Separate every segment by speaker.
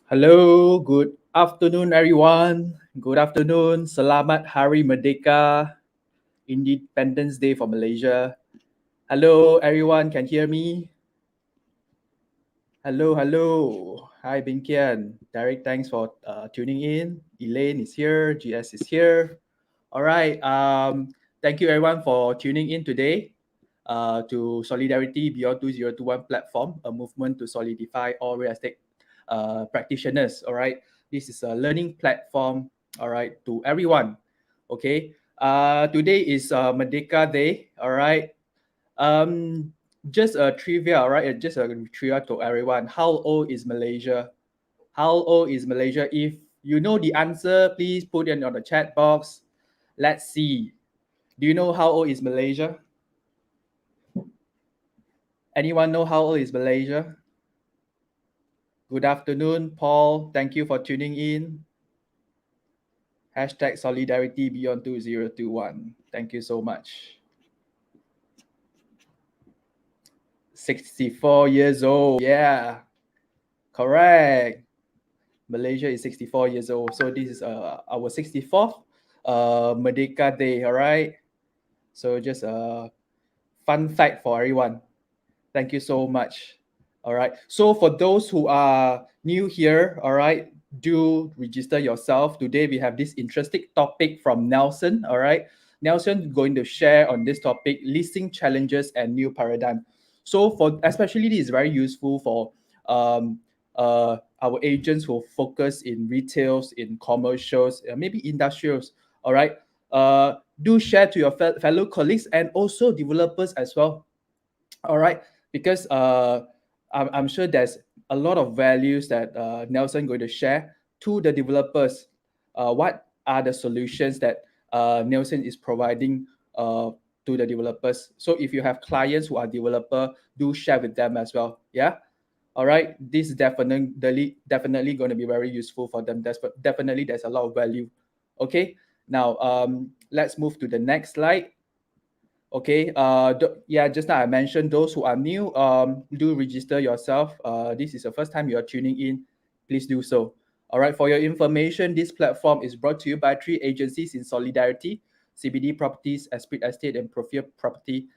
Speaker 1: Hello, good afternoon, everyone. Good afternoon. Selamat Hari Merdeka, Independence Day for Malaysia. Hello, everyone. Can hear me? Hello, hello. Hi, Bin Kian. Derek, thanks for tuning in. Elaine is here. GS is here. All right. Thank you, everyone, for tuning in today to Solidarity Beyond 2021 platform, a movement to solidify all real estate practitioners. All right. This is a learning platform. All right, to everyone. Okay. Today is Merdeka Day. All right. Um, just a trivia, all right? Just a trivia to everyone. How old is Malaysia? How old is Malaysia? If you know the answer, please put it on the chat box. Let's see. Do you know how old is Malaysia? Anyone know how old is Malaysia? Good afternoon, Paul. Thank you for tuning in. Hashtag Solidarity Beyond 2021. Thank you so much. 64 years old. Yeah, correct. Malaysia is 64 years old. So this is our 64th Merdeka Day, all right? So just a fun fact for everyone. Thank you so much. All right. So for those who are new here, all right, do register yourself. Today we have this interesting topic from Nelson, all right? Nelson going to share on this topic, leasing challenges and new paradigm. So for especially this is very useful for um, our agents who focus in retails, in commercials, maybe industrials, all right? Do share to your fellow colleagues and also developers as well, all right, because I'm sure there's a lot of values that Nelson going to share to the developers. What are the solutions that Nelson is providing to the developers? So if you have clients who are developer, do share with them as well. Yeah. All right. This is definitely going to be very useful for them. Definitely there's a lot of value. Okay. Now let's move to the next slide. Okay. Yeah, just now I mentioned those who are new, do register yourself. This is the first time you are tuning in. Please do so. All right. For your information, this platform is brought to you by three agencies in Solidarity: CBD Properties, Esprit Estate, and Profile Property.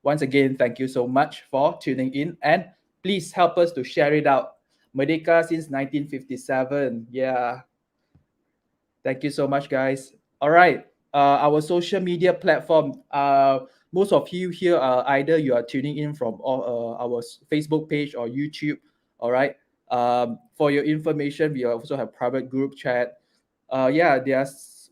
Speaker 1: Once again, thank you so much for tuning in, and please help us to share it out. Merdeka since 1957. Yeah. Thank you so much, guys. All right. Our social media platform. Most of you here are either you are tuning in from our Facebook page or YouTube. All right. For your information, we also have private group chat. Yeah, there's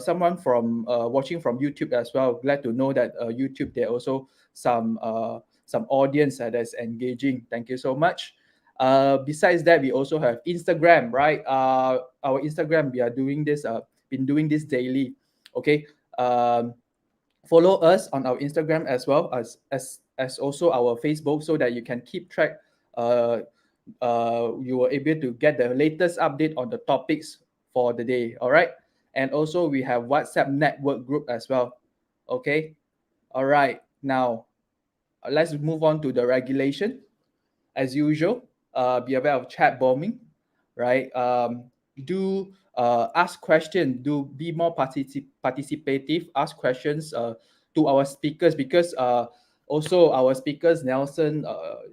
Speaker 1: someone from watching from YouTube as well. Glad to know that YouTube there also some audience that is engaging. Thank you so much. Besides that, we also have Instagram, right? Our Instagram, we are doing this, been doing this daily. Okay. Um, Follow us on our Instagram as well as also our Facebook so that you can keep track. Uh, you will able to get the latest update on the topics for the day. All right. And also we have WhatsApp network group as well. Okay. All right. Now let's move on to the regulation as usual. Be aware of chat bombing, right? Do ask questions. Do be more participative. Ask questions to our speakers because also our speakers Nelson,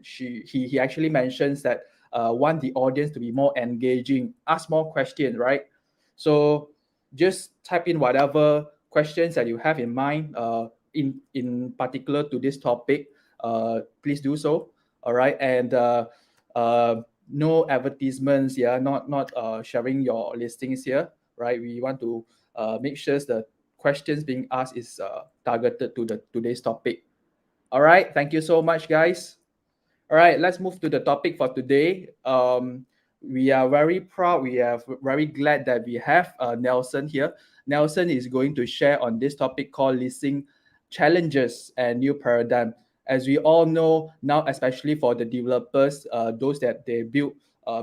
Speaker 1: he actually mentions that want the audience to be more engaging. Ask more questions, right? So just type in whatever questions that you have in mind. In particular to this topic, please do so. All right, and uh, no advertisements, yeah, not sharing your listings here, right? We want to make sure the questions being asked is targeted to the today's topic. All right, thank you so much, guys. All right, let's move to the topic for today. We are very proud, we are very glad that we have Nelson here. Nelson is going to share on this topic called leasing challenges and new paradigm. As we all know now, especially for the developers, those that they build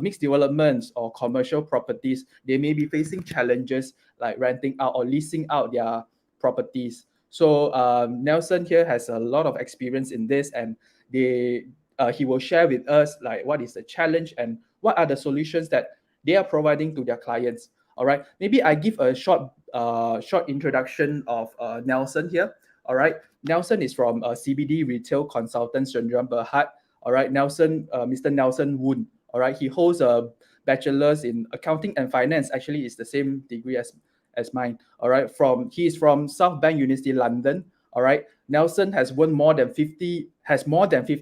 Speaker 1: mixed developments or commercial properties, they may be facing challenges like renting out or leasing out their properties. So Nelson here has a lot of experience in this, and he will share with us like what is the challenge and what are the solutions that they are providing to their clients. All right, maybe I give a short introduction of Nelson here. All right, Nelson is from CBD Retail Consultant Syndrome Berhad. All right, Mr. Nelson Woon. All right, he holds a bachelor's in accounting and finance. Actually, it's the same degree as mine. All right, he's from South Bank University, London. All right, Nelson has more than 50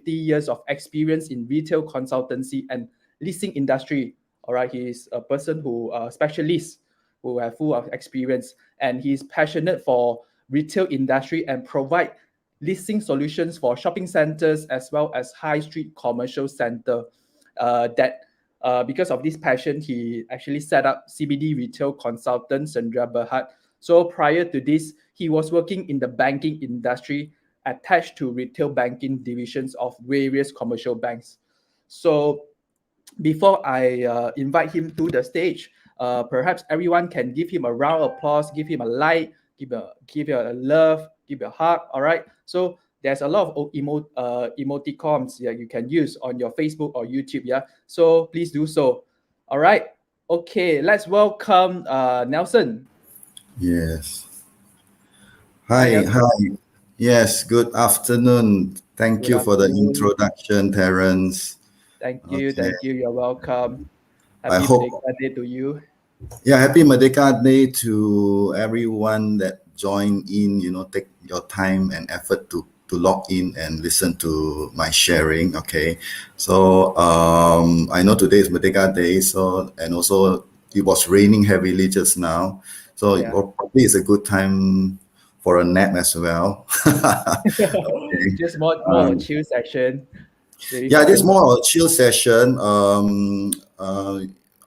Speaker 1: years of experience in retail consultancy and leasing industry. All right, he is a person who specialist who have full of experience, and he's passionate for retail industry and provide leasing solutions for shopping centers as well as high street commercial center. That Because of this passion, he actually set up CBD Retail Consultant Sandra Berhad. So prior to this, he was working in the banking industry attached to retail banking divisions of various commercial banks. So before I invite him to the stage, perhaps everyone can give him a round of applause, give him a like, give a love, give a hug. All right. So there's a lot of emoticons that you can use on your Facebook or YouTube. Yeah. So please do so. All right. Okay. Let's welcome Nelson.
Speaker 2: Yes.
Speaker 1: Hi,
Speaker 2: Hi,
Speaker 1: Nelson.
Speaker 2: hi. Yes, good afternoon. Thank
Speaker 1: Good
Speaker 2: you for the
Speaker 1: afternoon.
Speaker 2: introduction, Terence.
Speaker 1: Thank you.
Speaker 2: Okay.
Speaker 1: Thank you. You're welcome.
Speaker 2: I
Speaker 1: Happy
Speaker 2: hope,
Speaker 1: Merdeka Day to you.
Speaker 2: yeah, happy Merdeka Day to everyone that joined in, take your time and effort to log in and listen to my sharing. Okay. So I know today is Merdeka Day, so and also it was raining heavily just now. So
Speaker 1: Yeah.
Speaker 2: probably it's a good time for a nap as well. Okay.
Speaker 1: Just more of a
Speaker 2: Um,
Speaker 1: chill section. Maybe
Speaker 2: yeah,
Speaker 1: for
Speaker 2: this is
Speaker 1: everyone.
Speaker 2: more a chill session.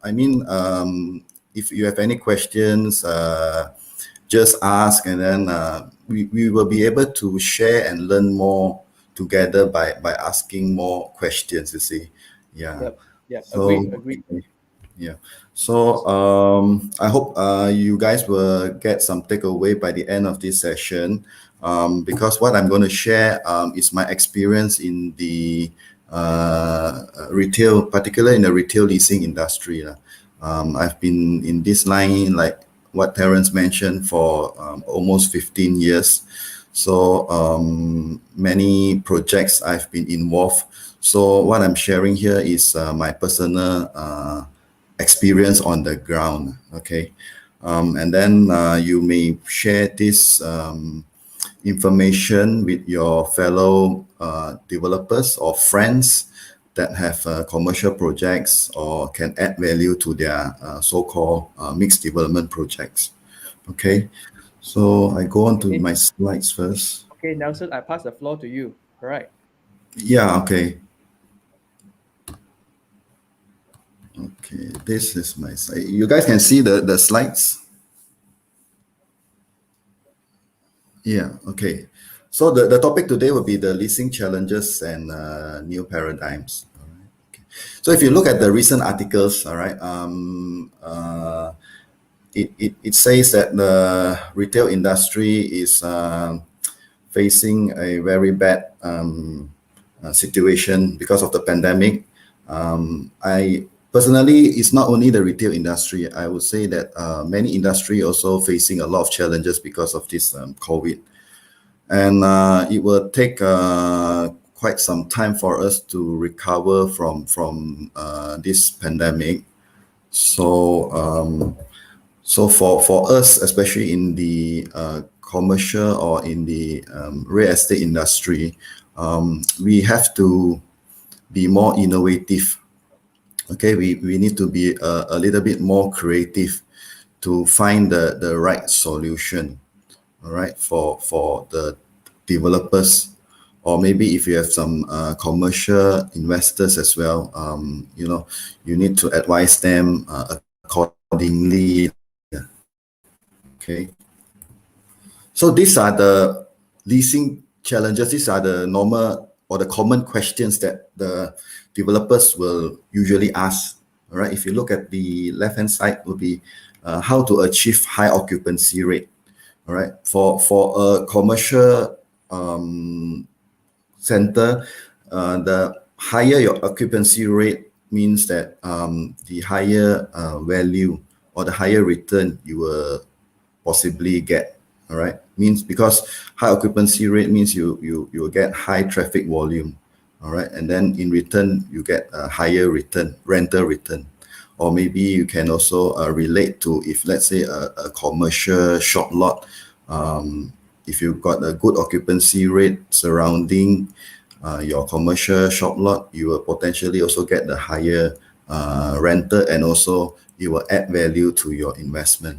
Speaker 2: I mean, if you have any questions, just ask, and then we will be able to share and learn more together by asking more questions. You see, yeah.
Speaker 1: Yep. Yep. Agree.
Speaker 2: So
Speaker 1: Agree.
Speaker 2: yeah. So I hope you guys will get some takeaway by the end of this session, because what I'm going to share is my experience in the retail, particularly in the retail leasing industry. I've been in this line, like what Terence mentioned, for almost 15 years. So many projects I've been involved. So what I'm sharing here is my personal experience on the ground. Okay. And then you may share this information with your fellow developers or friends that have commercial projects or can add value to their so-called mixed development projects. Okay. So I go on to
Speaker 1: Okay.
Speaker 2: my slides first.
Speaker 1: Okay, Nelson, I pass the floor to you. All right.
Speaker 2: Yeah. Okay. Okay. This is my slide. You guys can see the slides. Yeah, okay. So the topic today will be the leasing challenges and new paradigms. All right. Okay. So if you look at the recent articles, all right, it says that the retail industry is facing a very bad situation because of the pandemic. I personally, it's not only the retail industry. I would say that many industry also facing a lot of challenges because of this COVID, and it will take quite some time for us to recover from this pandemic. So so for us, especially in the commercial or in the real estate industry, we have to be more innovative. Okay, we need to be a little bit more creative to find the right solution. All right, for the developers, or maybe if you have some commercial investors as well, you need to advise them accordingly. Okay. So these are the leasing challenges. These are the normal or the common questions that the developers will usually ask. All right. If you look at the left-hand side, will be how to achieve high occupancy rate. All right. For a commercial center, the higher your occupancy rate means that the higher value or the higher return you will possibly get. All right, means because high occupancy rate means you will get high traffic volume. All right, and then in return you get a higher return, rental return. Or maybe you can also relate to, if let's say a commercial shop lot, if you've got a good occupancy rate surrounding your commercial shop lot, you will potentially also get the higher rental, and also it will add value to your investment.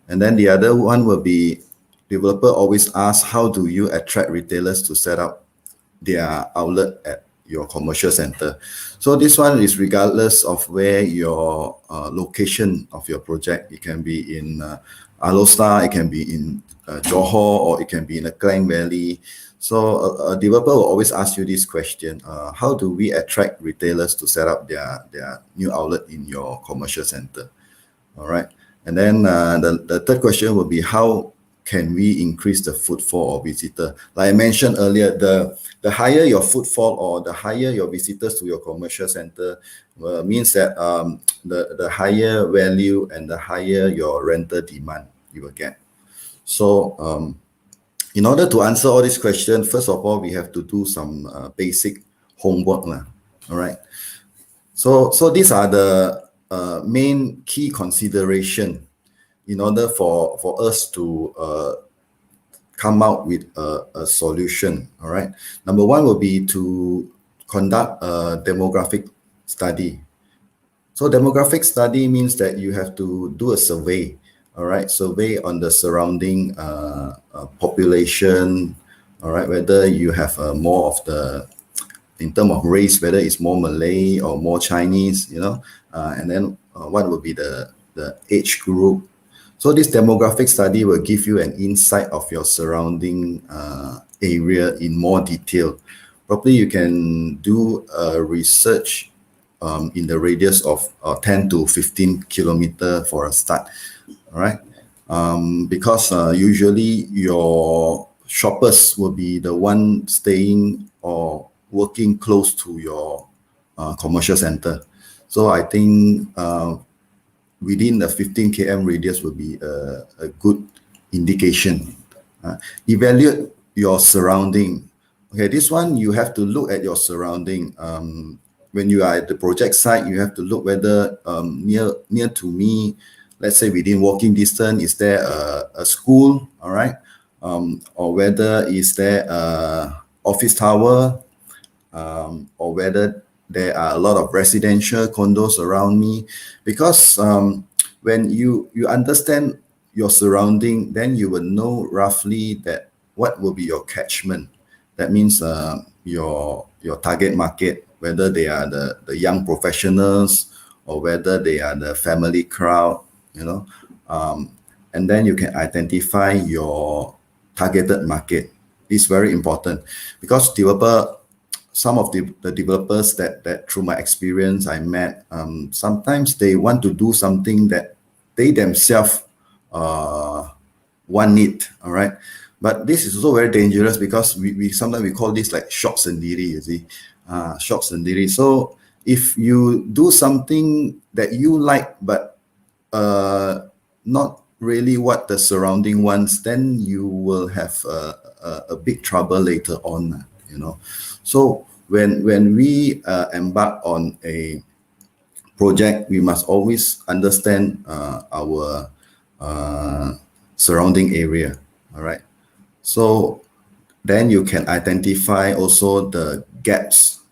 Speaker 2: And then the other one will be, developer always ask, how do you attract retailers to set up their outlet at your commercial center? So this one is regardless of where your location of your project. It can be in Alostar, it can be in Johor, or it can be in the Klang Valley. So a developer will always ask you this question: how do we attract retailers to set up their new outlet in your commercial center? All right. And then the third question will be, how can we increase the footfall or visitor? Like I mentioned earlier, the higher your footfall or the higher your visitors to your commercial center means that the higher value and the higher your rental demand you will get. So in order to answer all these questions, first of all, we have to do some basic homework. All right. So these are the main key consideration in order for us to come out with a solution. All right. Number one will be to conduct a demographic study. So demographic study means that you have to do a survey. All right, survey on the surrounding population. All right, whether you have more of the, in terms of race, whether it's more Malay or more Chinese, and then what will be the age group. So this demographic study will give you an insight of your surrounding area in more detail. Probably you can do research in the radius of 10 to 15 kilometer for a start. All right, because usually your shoppers will be the one staying or working close to your commercial center. So I think within the 15 km radius will be a good indication. Evaluate your surrounding. Okay, this one you have to look at your surrounding. When you are at the project site, you have to look whether near to me, let's say within walking distance, is there a school, all right? Or whether is there a office tower, or whether there are a lot of residential condos around me. Because when you understand your surrounding, then you will know roughly that what will be your catchment. That means your target market, whether they are the young professionals or whether they are the family crowd, and then you can identify your targeted market. It's very important because some of the developers that through my experience I met, sometimes they want to do something that they themselves want it, all right? But this is also very dangerous because we sometimes we call this like shop sendiri, you see, shop sendiri. So if you do something that you like, but not really what the surrounding wants, then you will have a big trouble later on, So when we embark on a project, we must always understand our surrounding area, all right? So then you can identify also the gaps,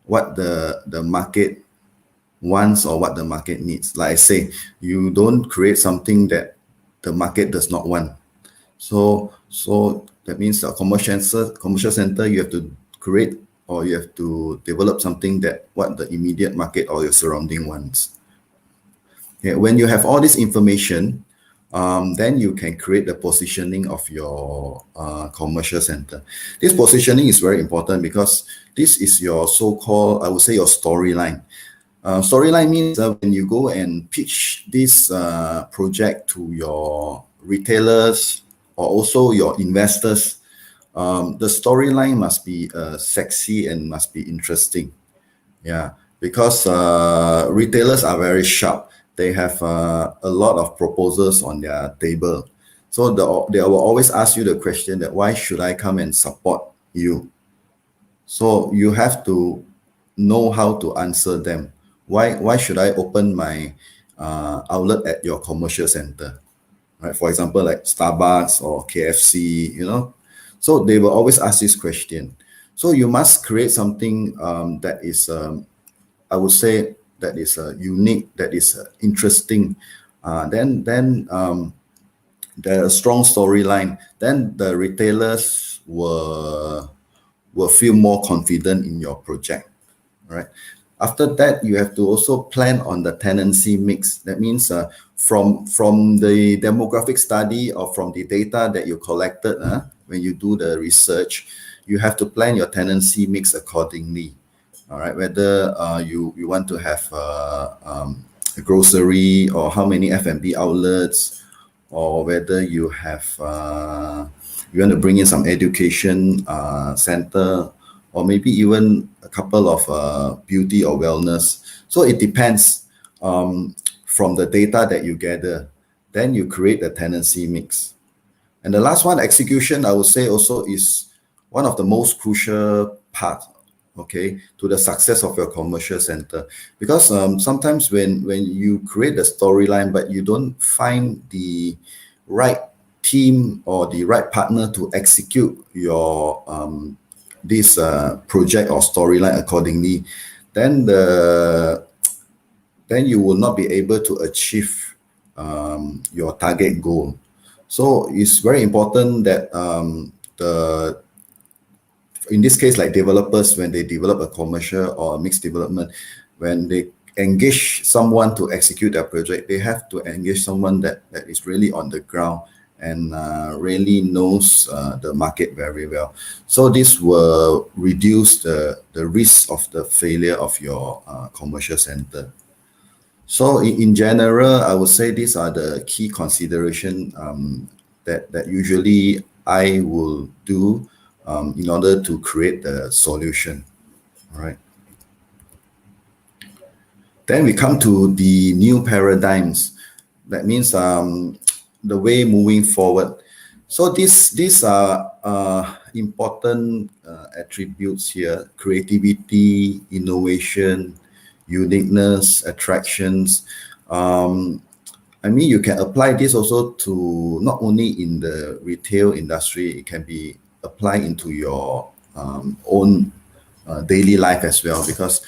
Speaker 2: what the market wants or what the market needs. Like I say, you don't create something that the market does not want. So that means a commercial center, you have to create or you have to develop something that what the immediate market or your surrounding wants. Okay, when you have all this information, then you can create the positioning of your commercial center. This positioning is very important because this is your so-called, I would say, your storyline. Storyline means when you go and pitch this project to your retailers or also your investors, the storyline must be sexy and must be interesting. Yeah, because retailers are very sharp. They have a lot of proposals on their table. So they will always ask you the question that why should I come and support you? So you have to know how to answer them. Why should I open my outlet at your commercial center? Right? For example, like Starbucks or KFC, So they will always ask this question. So you must create something that is, I would say, that is unique, that is interesting. Then there's a strong storyline. Then the retailers will feel more confident in your project, right? After that, you have to also plan on the tenancy mix. That means from the demographic study or from the data that you collected when you do the research, you have to plan your tenancy mix accordingly. All right, whether you want to have a grocery or how many F&B outlets, or whether you have you want to bring in some education center, or maybe even a couple of beauty or wellness. So it depends from the data that you gather. Then you create a tenancy mix. And the last one, execution, I would say also is one of the most crucial part, okay, to the success of your commercial center. Because sometimes when you create the storyline, but you don't find the right team or the right partner to execute your this project or storyline accordingly, then you will not be able to achieve your target goal. So it's very important that in this case, like developers, when they develop a commercial or a mixed development, when they engage someone to execute their project, they have to engage someone that is really on the ground and really knows the market very well. So this will reduce the risk of the failure of your commercial center. So in general, I would say these are the key consideration that usually I will do in order to create the solution. All right. Then we come to the new paradigms. That means the way moving forward. So these are important attributes here: creativity, innovation, uniqueness, attractions. I mean, you can apply this also to not only in the retail industry, it can be applied into your own daily life as well. Because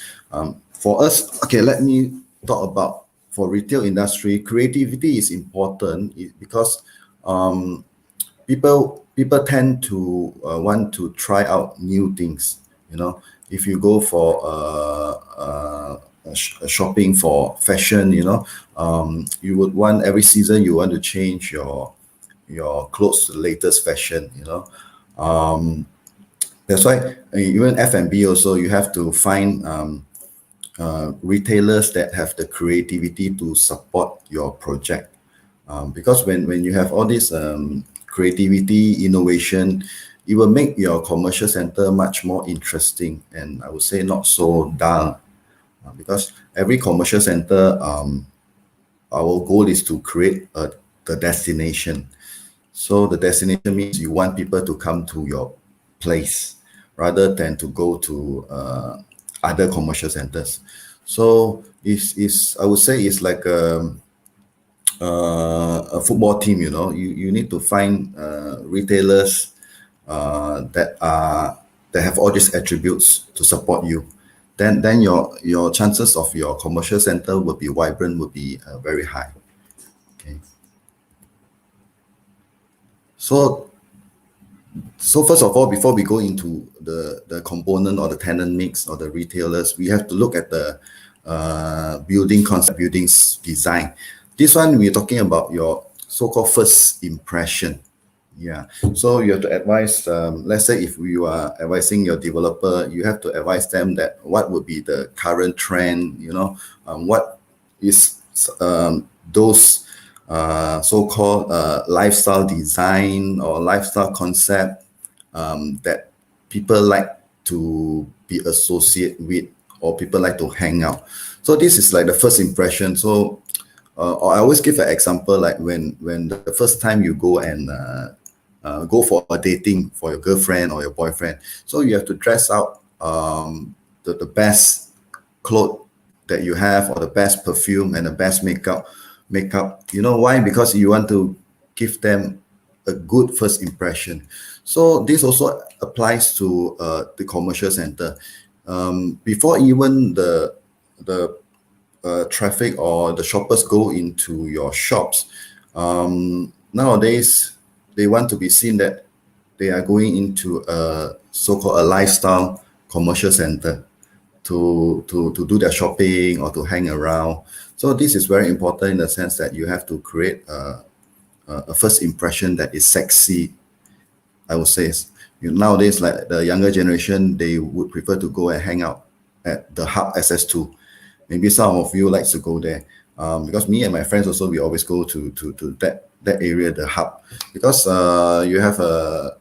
Speaker 2: for us, okay, let me talk about for retail industry, creativity is important because people tend to want to try out new things. If you go for shopping for fashion, you would want every season you want to change your clothes to the latest fashion. That's why even F&B also, you have to find retailers that have the creativity to support your project. Because when you have all this creativity, innovation, it will make your commercial center much more interesting, and I would say not so dull. Because every commercial center, our goal is to create the destination. So the destination means you want people to come to your place rather than to go to other commercial centers. So it's I would say it's like a football team. You need to find retailers that have all these attributes to support you. Then your chances of your commercial center will be vibrant, will be very high. Okay. So first of all, before we go into the component or the tenant mix or the retailers, we have to look at the building concept, buildings design. This one, we're talking about your so-called first impression. Yeah. So you have to advise, let's say if you are advising your developer, you have to advise them that what would be the current trend, what is those so-called lifestyle design or lifestyle concept that people like to be associated with, or people like to hang out. So this is like the first impression. So I always give an example, like when the first time you go and go for a dating for your girlfriend or your boyfriend. So you have to dress out the best clothes that you have, or the best perfume and the best makeup. You know why? Because you want to give them a good first impression. So this also applies to the commercial center. Before even the traffic or the shoppers go into your shops, nowadays they want to be seen that they are going into a so-called a lifestyle commercial center to do their shopping or to hang around. So this is very important in the sense that you have to create a first impression that is sexy, I would say. Nowadays, like the younger generation, they would prefer to go and hang out at the Hub SS2. Maybe some of you like to go there, because me and my friends also, we always go to that area, the Hub, because you have a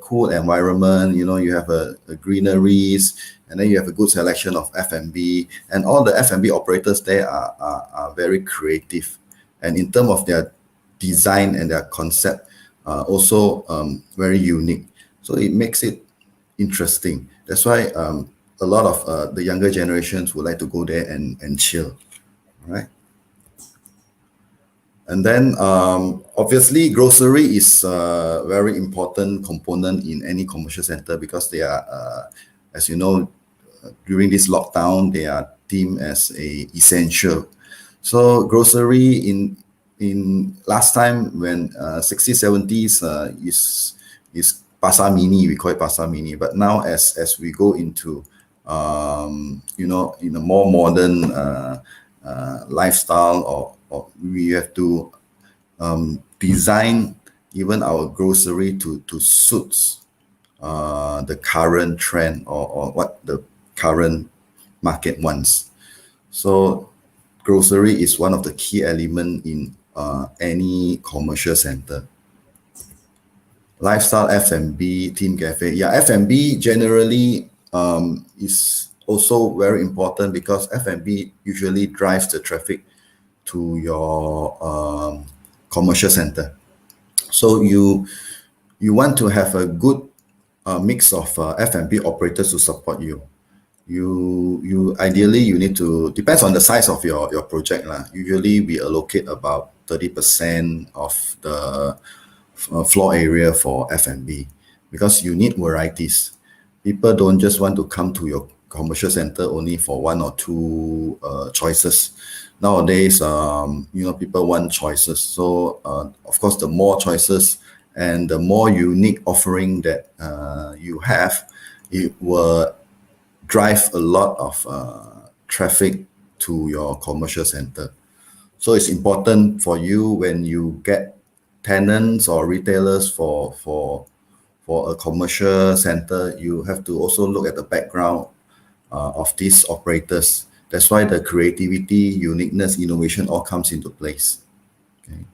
Speaker 2: cool environment. You have a greeneries, and then you have a good selection of F&B, and all the F&B operators there are very creative, and in terms of their design and their concept, also very unique. So it makes it interesting. That's why a lot of the younger generations would like to go there and chill, right? And then obviously grocery is a very important component in any commercial center, because they are, as you know, during this lockdown, they are deemed as a essential. So grocery in last time when 60s, 70s is pasar mini, we call it pasar mini. But now as we go into in a more modern lifestyle, or we have to design even our grocery to suit the current trend, or what the current market wants. So grocery is one of the key elements in any commercial center. Lifestyle, F&B, team cafe. Yeah, F&B generally is also very important, because F&B usually drives the traffic to your commercial center. So you want to have a good mix of F&B operators to support you. You ideally you need to, depends on the size of your project lah. Usually we allocate about 30% of the floor area for F&B, because you need varieties. People don't just want to come to your commercial center only for one or two choices. Nowadays, people want choices. So of course, the more choices and the more unique offering that you have, it will drive a lot of traffic to your commercial center. So it's important for you, when you get tenants or retailers for a commercial center, you have to also look at the background of these operators. That's why the creativity, uniqueness, innovation all comes into place. Okay.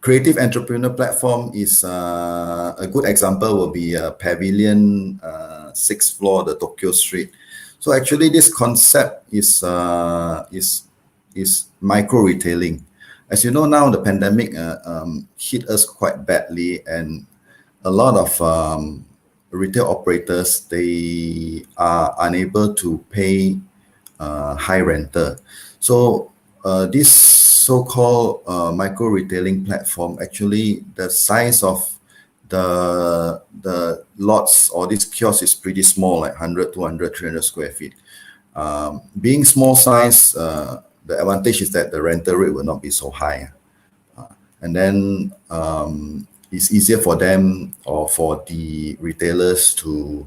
Speaker 2: Creative entrepreneur platform is a good example. Will be Pavilion 6th floor, the Tokyo Street. So actually, this concept is micro retailing. As you know, now the pandemic hit us quite badly, and a lot of retail operators, they are unable to pay high rental. So this so-called micro retailing platform, actually the size of the lots or this kiosk is pretty small, like 100, 200, 300 square feet. Being small size, the advantage is that the rental rate will not be so high. And then it's easier for them, or for the retailers, to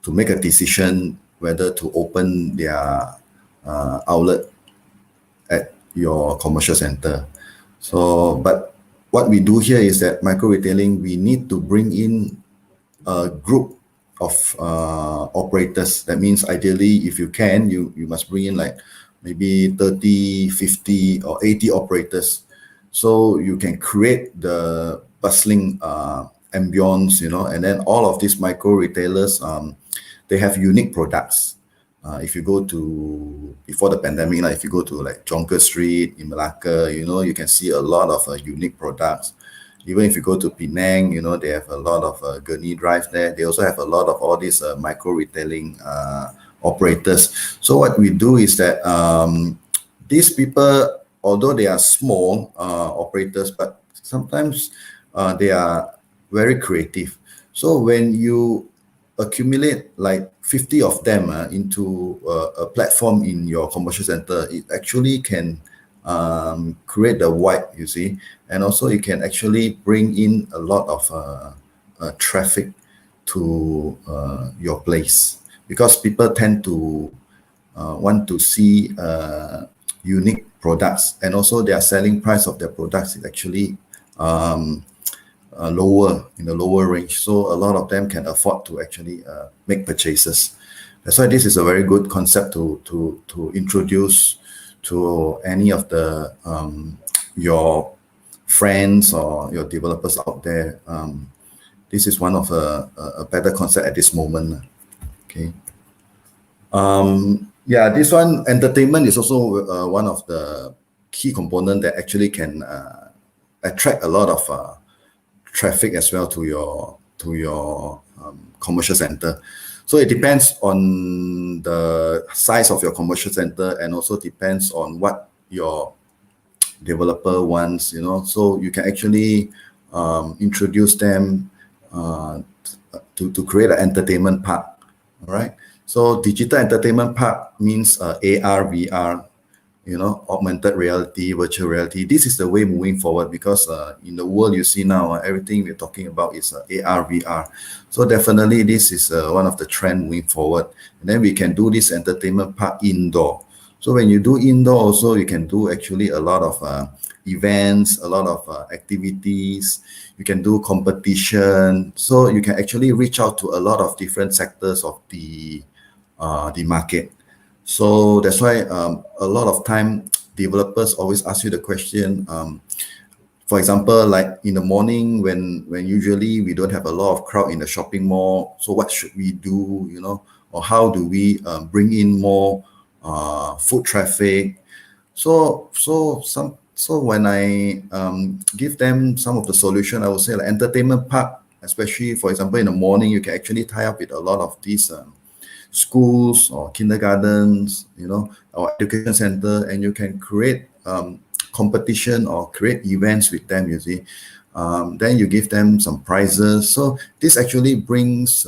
Speaker 2: make a decision whether to open their outlet at your commercial center. So, but what we do here is that micro retailing, we need to bring in a group of operators. That means ideally, if you can, you must bring in like maybe 30, 50 or 80 operators. So you can create the bustling ambience, and then all of these micro retailers, they have unique products. If you go to, before the pandemic, if you go to like Jonker Street in Malacca, you can see a lot of unique products. Even if you go to Penang, they have a lot of Gurney Drive there. They also have a lot of all these micro retailing operators. So what we do is that these people, although they are small operators, but sometimes they are very creative. So when you accumulate like 50 of them into a platform in your commercial center, it actually can create the vibe, you see, and also it can actually bring in a lot of traffic to your place, because people tend to want to see unique products, and also their selling price of their products is actually lower, in the lower range, so a lot of them can afford to actually make purchases. That's why this is a very good concept to introduce to any of the your friends or your developers out there. This is one of a better concept at this moment. Okay. Yeah, this one, entertainment, is also one of the key component that actually can attract a lot of traffic as well to your commercial center. So it depends on the size of your commercial center, and also depends on what your developer wants, so you can actually introduce them to create an entertainment park. All right, so digital entertainment park means AR, VR, augmented reality, virtual reality. This is the way moving forward, because in the world you see now, everything we're talking about is AR, VR. So definitely this is one of the trend moving forward. And then we can do this entertainment park indoor. So when you do indoor also, you can do actually a lot of events, a lot of activities. You can do competition. So you can actually reach out to a lot of different sectors of the market. So that's why a lot of time developers always ask you the question, for example, like in the morning when usually we don't have a lot of crowd in the shopping mall, so what should we do, or how do we bring in more foot traffic? So when I give them some of the solution, I would say like entertainment park, especially for example in the morning, you can actually tie up with a lot of these schools or kindergartens, or education center, and you can create competition or create events with them, you see. Then you give them some prizes. So this actually brings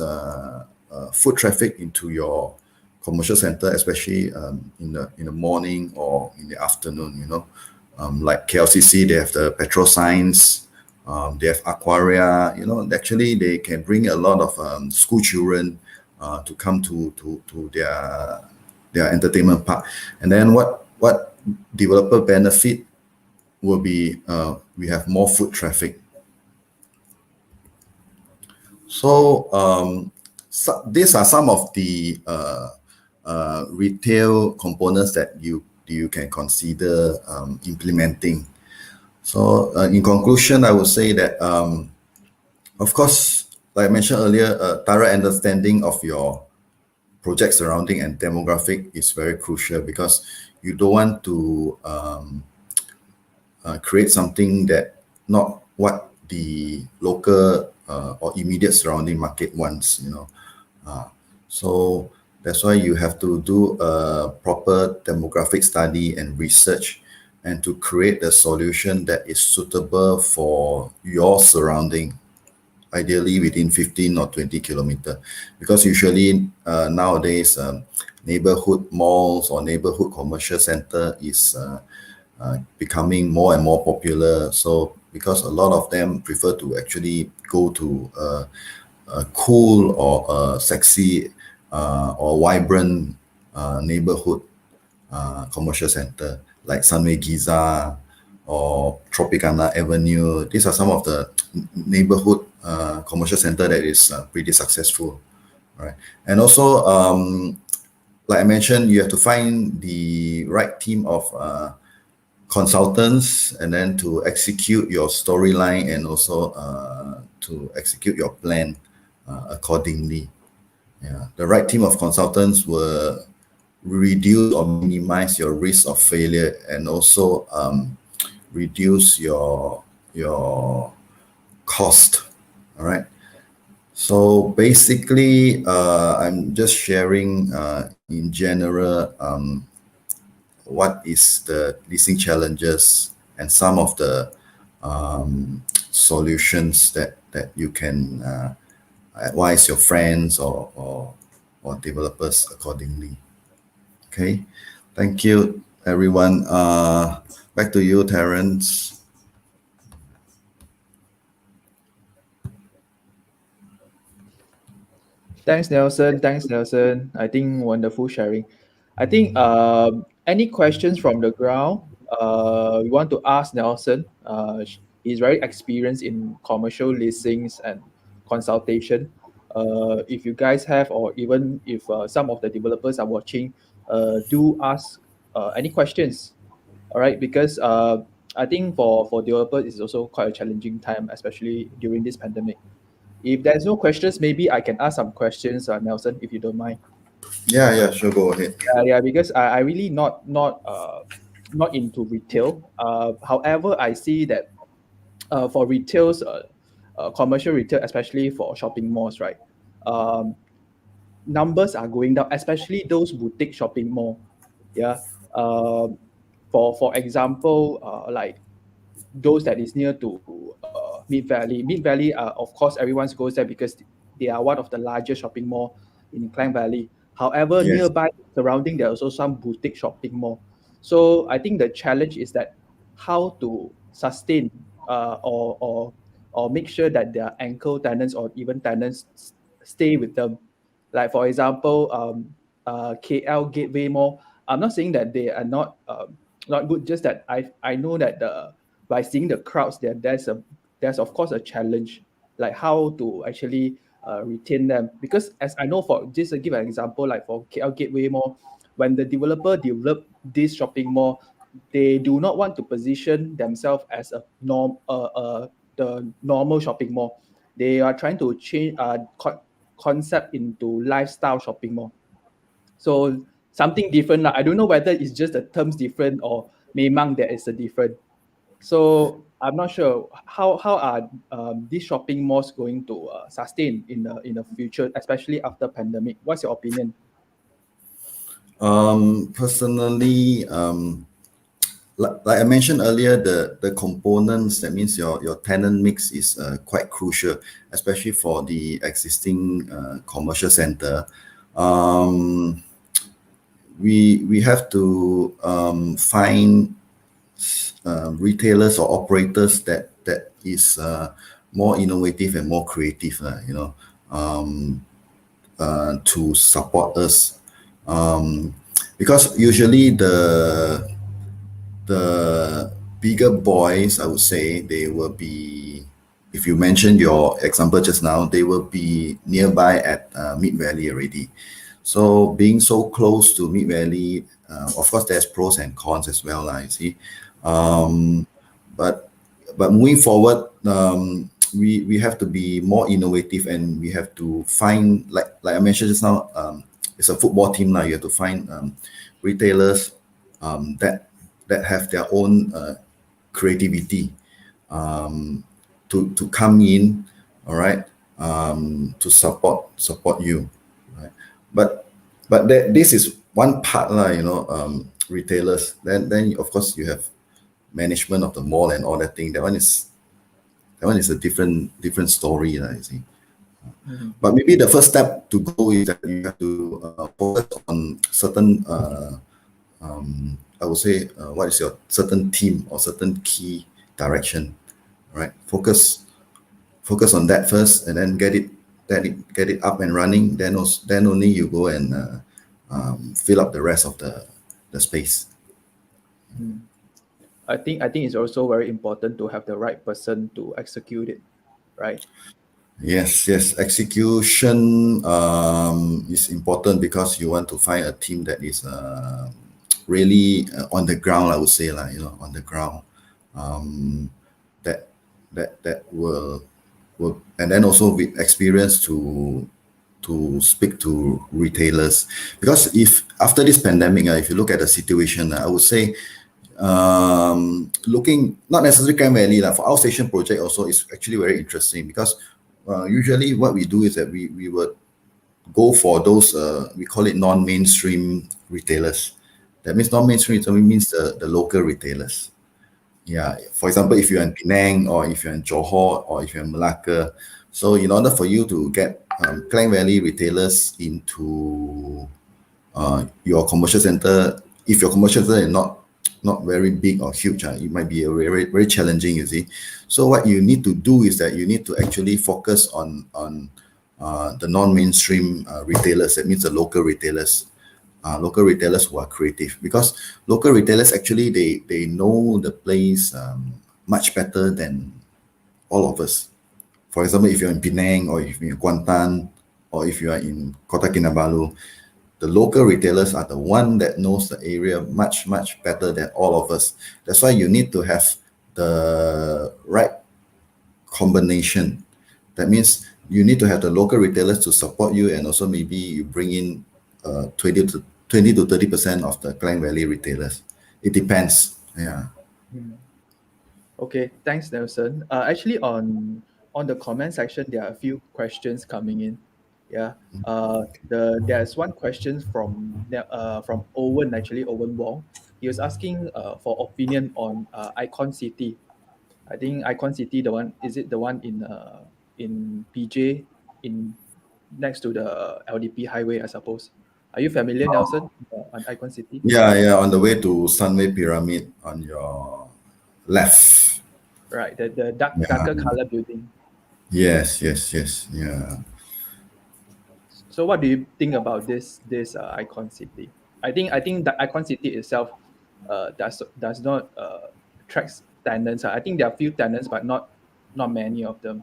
Speaker 2: foot traffic into your commercial center, especially in the morning or in the afternoon, like KLCC, they have the petrol signs, they have aquaria, actually they can bring a lot of school children to come to their entertainment park. And then what developer benefit will be we have more foot traffic. So, these are some of the retail components that you can consider implementing. So in conclusion, I would say that of course, like I mentioned earlier, a thorough understanding of your project surrounding and demographic is very crucial, because you don't want to create something that not what the local or immediate surrounding market wants, so that's why you have to do a proper demographic study and research, and to create a solution that is suitable for your surrounding, ideally within 15 or 20 kilometers, because usually nowadays neighborhood malls or neighborhood commercial center is becoming more and more popular. So because a lot of them prefer to actually go to a cool or sexy or vibrant neighborhood commercial center like Sunway Giza or Tropicana Avenue. These are some of the neighborhood commercial center that is pretty successful, right? And also, like I mentioned, you have to find the right team of consultants, and then to execute your storyline, and also to execute your plan accordingly. Yeah, the right team of consultants will reduce or minimize your risk of failure, and also reduce your cost. All right. So basically, I'm just sharing in general what is the leasing challenges and some of the solutions that you can advise your friends or developers accordingly. Okay, thank you, everyone. Back to you, Terence.
Speaker 1: Thanks, Nelson. Thanks, Nelson. I think wonderful sharing. I think any questions from the ground we want to ask Nelson. He's very experienced in commercial listings and consultation. If you guys have, or even if some of the developers are watching, do ask any questions. All right, because I think for developers it's also quite a challenging time, especially during this pandemic. If there's no questions, maybe I can ask some questions, Nelson, if you don't mind.
Speaker 2: Yeah, yeah, sure, go ahead.
Speaker 1: Yeah, because I really not into retail. However, I see that for retails, commercial retail, especially for shopping malls, right? Um, Numbers are going down, especially those boutique shopping mall. Yeah. Um, for example, like those that is near to Mid Valley. Mid Valley, of course, everyone goes there because they are one of the largest shopping mall in Klang Valley. However,
Speaker 2: Yes.
Speaker 1: nearby surrounding there are also some boutique shopping mall. So I think the challenge is that how to sustain or make sure that their anchor tenants or even tenants stay with them. Like for example, KL Gateway Mall. I'm not saying that they are not good. Just that I know that by seeing the crowds there, there's of course a challenge, like how to actually retain them. Because as I know, for just to give an example, like for KL Gateway Mall, when the developer developed this shopping mall, they do not want to position themselves as a the normal shopping mall. They are trying to change concept into lifestyle shopping mall. So something different lah. I don't know whether it's just the terms different or memang there is a different. So I'm not sure how are these shopping malls going to sustain in the future, especially after pandemic. What's your opinion?
Speaker 2: Personally, like I mentioned earlier, the components, that means your tenant mix is quite crucial, especially for the existing commercial center. Um, we have to find retailers or operators that is more innovative and more creative, um, to support us. Um, because usually the bigger boys, I would say, they will be, if you mentioned your example just now, they will be nearby at Mid Valley already. So being so close to Mid Valley, of course, there's pros and cons as well, you see. Um, but moving forward, we have to be more innovative, and we have to find, like I mentioned just now, it's a football team now. You have to find retailers that have their own creativity, to come in, all right, to support you, right? But this is one part lah, retailers. Then of course you have management of the mall and all that thing. That one is a different story lah, you see.
Speaker 1: Mhm.
Speaker 2: But maybe the first step to go is that you have to focus on certain, I would say, what is your certain team or certain key direction, right? Focus on that first, and then get it up and running. Then only you go and fill up the rest of the space.
Speaker 1: Mm. I think it's also very important to have the right person to execute it, right?
Speaker 2: Yes, yes. Execution is important because you want to find a team that is really on the ground. I would say, like, on the ground, um, that that will, and then also with experience to to speak to retailers, because if after this pandemic, if you look at the situation, I would say looking not necessarily Klang Valley for our station project also is actually very interesting, because usually what we do is that we would go for those we call it non-mainstream retailers. That means non-mainstream means the local retailers. Yeah, for example, if you're in Penang, or if you're in Johor, or if you're in Malacca, so in order for you to get Klang Valley retailers into your commercial center, if your commercial center is not very big or huge, it might be a very, very challenging, you see. So what you need to do is that you need to actually focus on the non-mainstream retailers. That means the local retailers who are creative, because local retailers actually they know the place much better than all of us. For example, if you're in Penang, or if you're in Kuantan, or if you are in Kota Kinabalu, the local retailers are the one that knows the area much better than all of us. That's why you need to have the right combination. That means you need to have the local retailers to support you, and also maybe you bring in 20 to 30% of the Klang Valley retailers. It depends. Yeah.
Speaker 1: Okay, thanks, Nelson. Actually, on the comment section, there are a few questions coming in. Yeah. There's one question from Owen, actually Owen Wong. He was asking for opinion on Icon City. I think Icon City, the one, is it the one in PJ, in next to the LDP highway, I suppose. Are you familiar, Nelson, on Icon City?
Speaker 2: Yeah, on the way to Sunway Pyramid on your left.
Speaker 1: Right, the darker
Speaker 2: Yeah.
Speaker 1: color building.
Speaker 2: Yes. Yeah.
Speaker 1: So what do you think about this Icon City? I think the Icon City itself does not attract tenants. I think there are few tenants, but not many of them.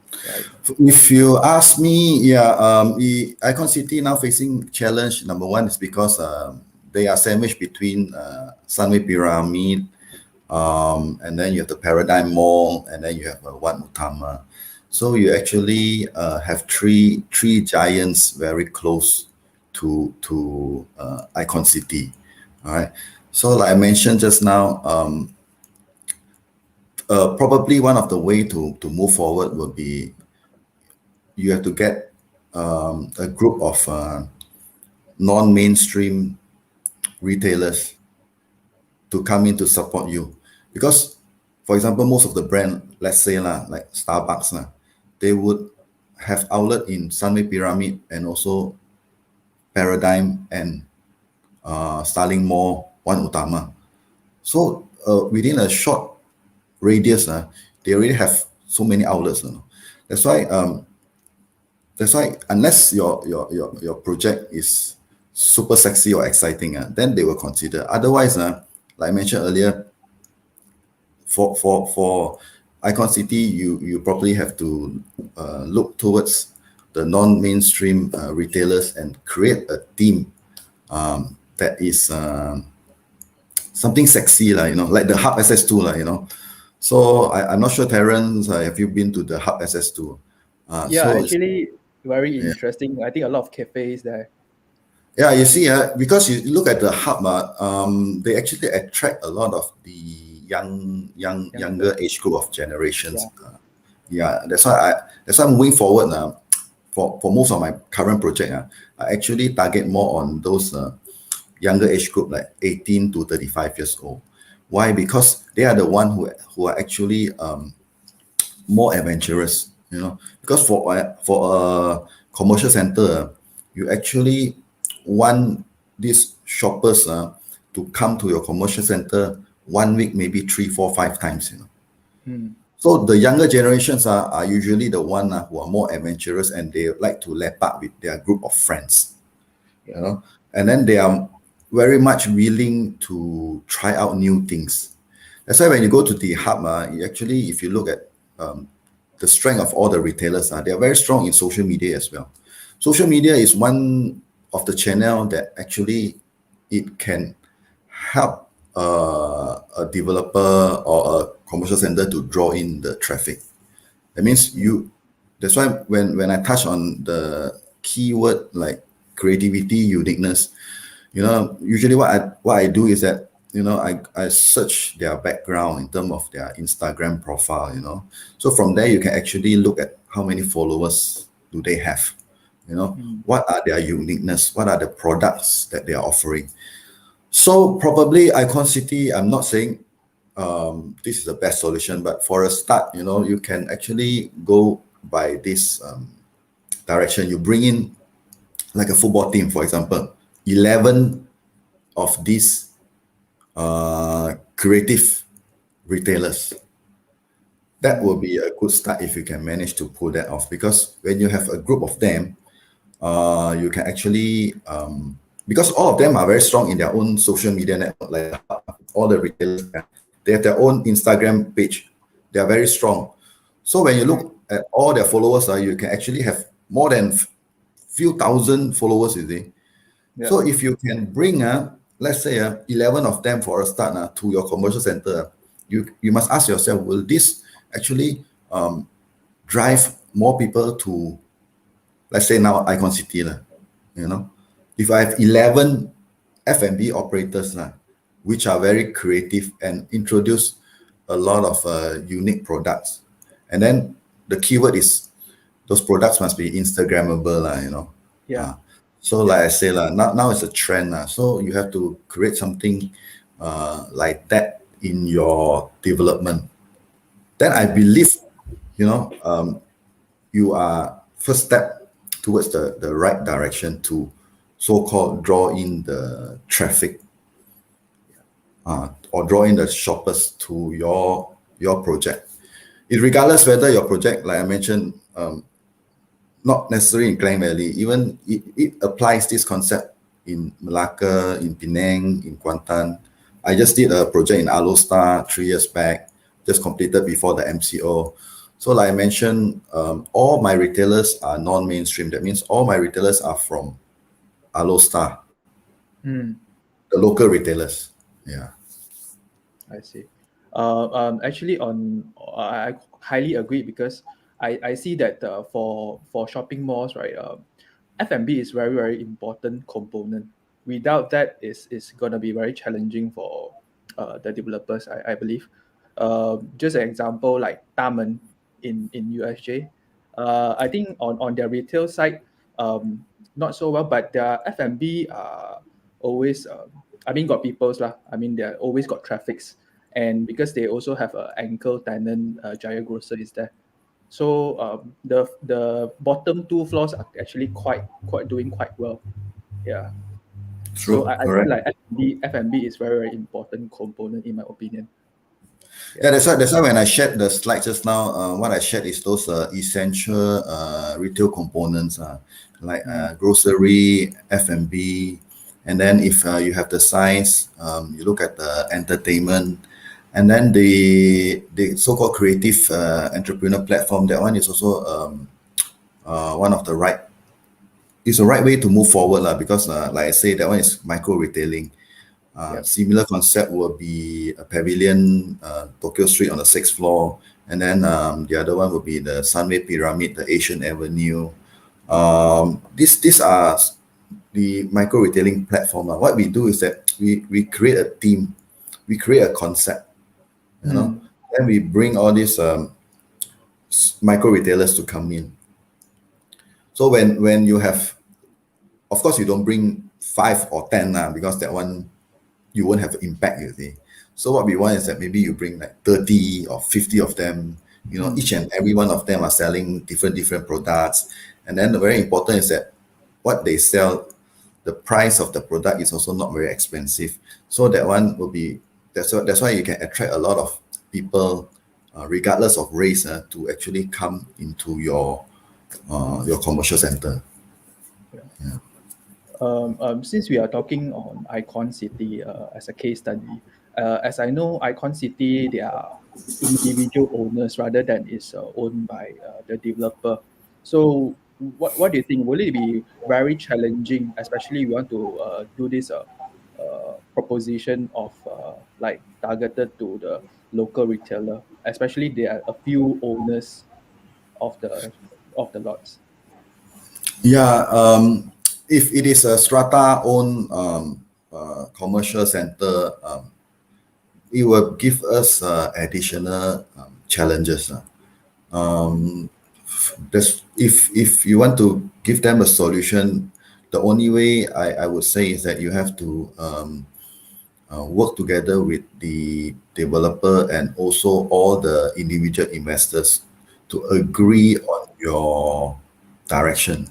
Speaker 1: Right.
Speaker 2: If you ask me, yeah, Icon City now facing challenge. Number one is because they are sandwiched between Sunway Pyramid, and then you have the Paradigm Mall, and then you have One Utama. So you actually have three giants very close to Icon City. All right. So like I mentioned just now, probably one of the way to move forward will be you have to get a group of non-mainstream retailers to come in to support you, because for example, most of the brand, let's say like Starbucks, they would have outlet in Sunway Pyramid, and also Paradigm, and Starling Mall, One Utama. So within a short radius, they already have so many outlets. That's why unless your project is super sexy or exciting, then they will consider. Otherwise, like I mentioned earlier, for Icon City, you probably have to look towards the non-mainstream retailers and create a team that is something sexy, like the Hub SS2, So I'm not sure, Terence, have you been to the Hub SS2?
Speaker 1: Yeah,
Speaker 2: So
Speaker 1: actually, very
Speaker 2: yeah.
Speaker 1: interesting. I think a lot of cafes there.
Speaker 2: Yeah, you see, because you look at the Hub, they actually attract a lot of the younger age group of generations. Yeah, that's why I'm moving forward now. For most of my current project, I actually target more on those younger age group, like 18 to 35 years old. Why? Because they are the one who are actually more adventurous. Because for a commercial center, you actually want these shoppers to come to your commercial center 1 week, maybe 3, 4, 5 times. So the younger generations are usually the one who are more adventurous, and they like to lap up with their group of friends. And then they are very much willing to try out new things. That's why when you go to the Hub, actually, if you look at the strength of all the retailers, they are very strong in social media as well. Social media is one of the channel that actually it can help a developer or a commercial center to draw in the traffic. That means that's why when I touch on the keyword like creativity, uniqueness. Usually what I do is that I search their background in terms of their Instagram profile. So from there you can actually look at how many followers do they have.
Speaker 1: Mm.
Speaker 2: What are their uniqueness? What are the products that they are offering? So probably Icon City, I'm not saying this is the best solution, but for a start, you can actually go by this direction. You bring in like a football team, for example, 11 of these creative retailers. That will
Speaker 1: Mm.
Speaker 2: be a good start if you can manage to pull that off. Because when you have a group of them, you can actually because all of them are very strong in their own social media network, like all the retailers, they have their own Instagram page. They are very strong. So when you
Speaker 1: Mm.
Speaker 2: look at all their followers, you can actually have more than few thousand followers, you see.
Speaker 1: Yeah.
Speaker 2: So if you can bring, let's say, 11 of them for a start to your commercial center, you must ask yourself, will this actually drive more people to, let's say now Icon City, you know? If I have 11 F&B operators, which are very creative and introduce a lot of unique products, and then the keyword is those products must be Instagrammable,
Speaker 1: Yeah.
Speaker 2: Uh, so
Speaker 1: Yeah.
Speaker 2: like I say, now it's a trend. So you have to create something like that in your development. Then I
Speaker 1: Mm.
Speaker 2: believe, you are first step towards the right direction to so-called draw in the traffic or draw in the shoppers to your project. Regardless whether your project, like I mentioned, not necessarily in Klang Valley. Even it applies this concept in Malacca, in Penang, in Kuantan. I just did a project in Alostar 3 years back, just completed before the MCO. So like I mentioned, all my retailers are non-mainstream. That means all my retailers are from Alostar,
Speaker 1: Mm.
Speaker 2: the local retailers. Yeah.
Speaker 1: I see. Actually, I highly agree because I see that for shopping malls, right? F&B is very important component. Without that, is gonna be very challenging for the developers. I believe. Just an example like Taman in USJ. I think on their retail side, not so well, but their F&B are always. I mean, got people's lah. I mean, they always got traffics, and because they also have a anchor tenant, Jaya Grocer is there. So the bottom two floors are actually quite doing quite well. Yeah. So
Speaker 2: True.
Speaker 1: I feel
Speaker 2: Correct.
Speaker 1: like F&B is very important component in my opinion.
Speaker 2: Yeah,
Speaker 1: Yeah.
Speaker 2: that's why when I shared the slide just now, what I shared is those essential retail components, like
Speaker 1: Mm.
Speaker 2: grocery, F&B, and then if you have the science, you look at the entertainment, and then the so-called creative entrepreneur platform. That one is also one of the right. It's the right way to move forward, because like I say, that one is micro retailing.
Speaker 1: Yep.
Speaker 2: Similar concept will be a pavilion, Tokyo Street on the 6th floor, and then the other one will be the Sunway Pyramid, the Asian Avenue. These are the micro retailing platform. What we do is that we create a team, we create a concept,
Speaker 1: Mm.
Speaker 2: then we bring all these micro retailers to come in. So when you have, of course, you don't bring 5 or 10 because that one you won't have impact, you see. So what we want is that maybe you bring like 30 or 50 of them,
Speaker 1: Mm.
Speaker 2: each and every one of them are selling different products. And then the very important is that what they sell, the price of the product is also not very expensive. So that one will be, that's why you can attract a lot of people, regardless of race, to actually come into your commercial center.
Speaker 1: Yeah.
Speaker 2: Yeah.
Speaker 1: Since we are talking on Icon City as a case study, as I know, Icon City they are individual owners rather than is owned by the developer. So, what do you think? Will it be very challenging, especially if you want to do this proposition of like targeted to the local retailer, especially there are a few owners of the lots.
Speaker 2: Yeah, if it is a strata owned commercial center, it will give us additional challenges. If you want to give them a solution, the only way I would say is that you have to work together with the developer and also all the individual investors to agree on your direction.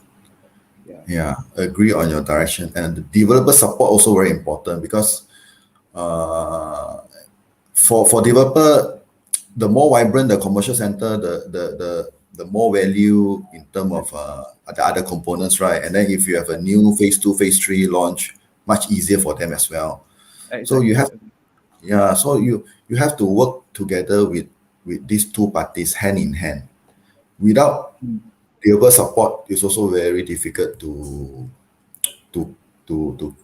Speaker 1: Yeah.
Speaker 2: Yeah, agree on your direction, and the developer support also very important because uh, for developer, the more vibrant the commercial center, the more value in terms of the other components, right? And then if you have a new phase two, phase three launch, much easier for them as well. So you
Speaker 1: Exactly.
Speaker 2: have, yeah, so you have to work together with these two parties hand in hand. Without
Speaker 1: Mm.
Speaker 2: developer support, it's also very difficult to to to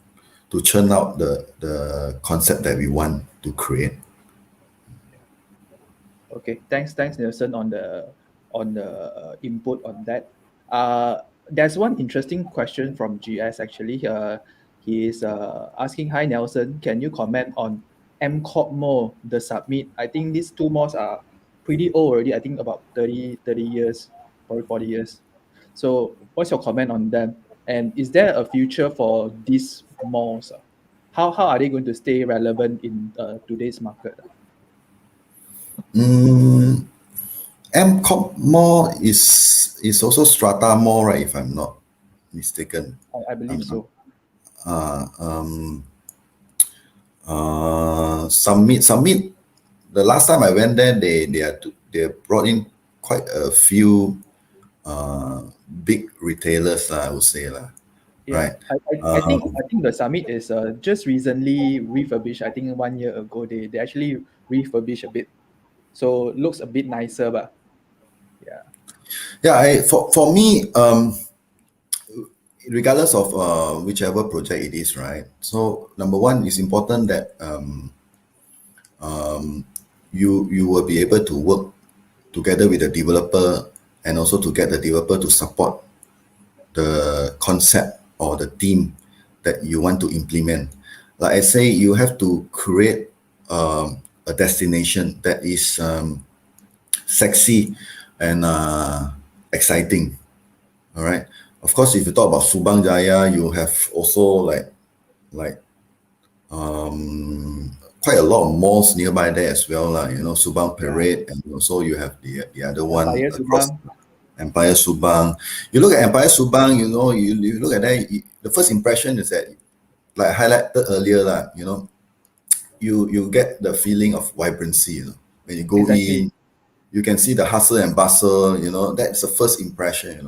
Speaker 2: to churn out the concept that we want to create.
Speaker 1: Okay, thanks, Nelson, on the input on that. There's one interesting question from GS actually. He is asking, "Hi Nelson, can you comment on MCOP Mall, the Summit? I think these two malls are pretty old already. I think about 30 years, probably 40 years. So, what's your comment on them? And is there a future for these malls? How are they going to stay relevant in today's market?"
Speaker 2: Mm, MCOP Mall is also Strata Mall, right? If I'm not mistaken.
Speaker 1: I believe
Speaker 2: Um,
Speaker 1: so.
Speaker 2: uh, um, Summit. The last time I went there, they brought in quite a few big retailers, I would say, lah.
Speaker 1: Yeah,
Speaker 2: Right?
Speaker 1: I think the summit is just recently refurbished. I think 1 year ago they actually refurbished a bit, so looks a bit nicer. But yeah,
Speaker 2: Yeah, for me, regardless of whichever project it is, right? So number one, it's important that you will be able to work together with the developer and also to get the developer to support the concept or the theme that you want to implement. Like I say, you have to create a destination that is sexy and exciting. All right. Of course, if you talk about Subang Jaya, you have also like quite a lot of malls nearby there as well, Subang
Speaker 1: yeah.
Speaker 2: Parade, and also you have the other one
Speaker 1: Empire
Speaker 2: across
Speaker 1: Subang.
Speaker 2: Empire Subang. You look at Empire Subang, you look at that. The first impression is that, like I highlighted earlier, you get the feeling of vibrancy. When you go
Speaker 1: Exactly.
Speaker 2: in, you can see the hustle and bustle. That's the first impression.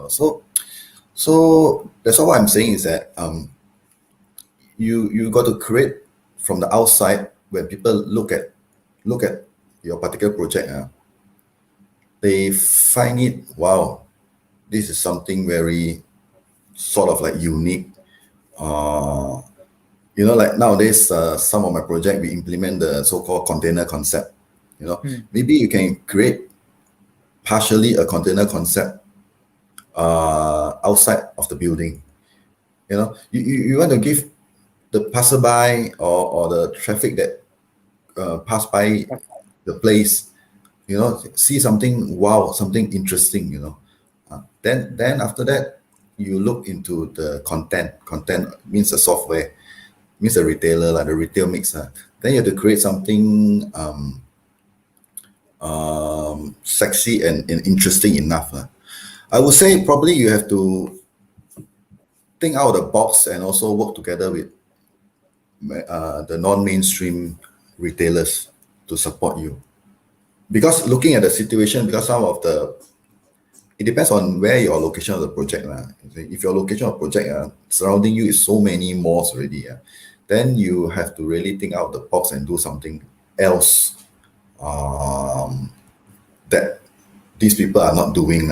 Speaker 2: So that's all I'm saying is that you got to create from the outside when people look at your particular project. They find it, wow, this is something very sort of like unique. Uh, like nowadays, some of my project we implement the so-called container concept.
Speaker 1: Hmm.
Speaker 2: Maybe you can create partially a container concept outside of the building. You want to give the passerby or the traffic that pass by the place, see something wow, something interesting. Then after that, you look into the content. Content means the software, means the retailer, like the retail mix. Then you have to create something sexy and interesting enough. I would say probably you have to think out of the box and also work together with the non-mainstream retailers to support you. Because looking at the situation, because some of the it depends on where your location of the project. If your location of project surrounding you is so many malls already, then you have to really think out the box and do something else that these people are not doing.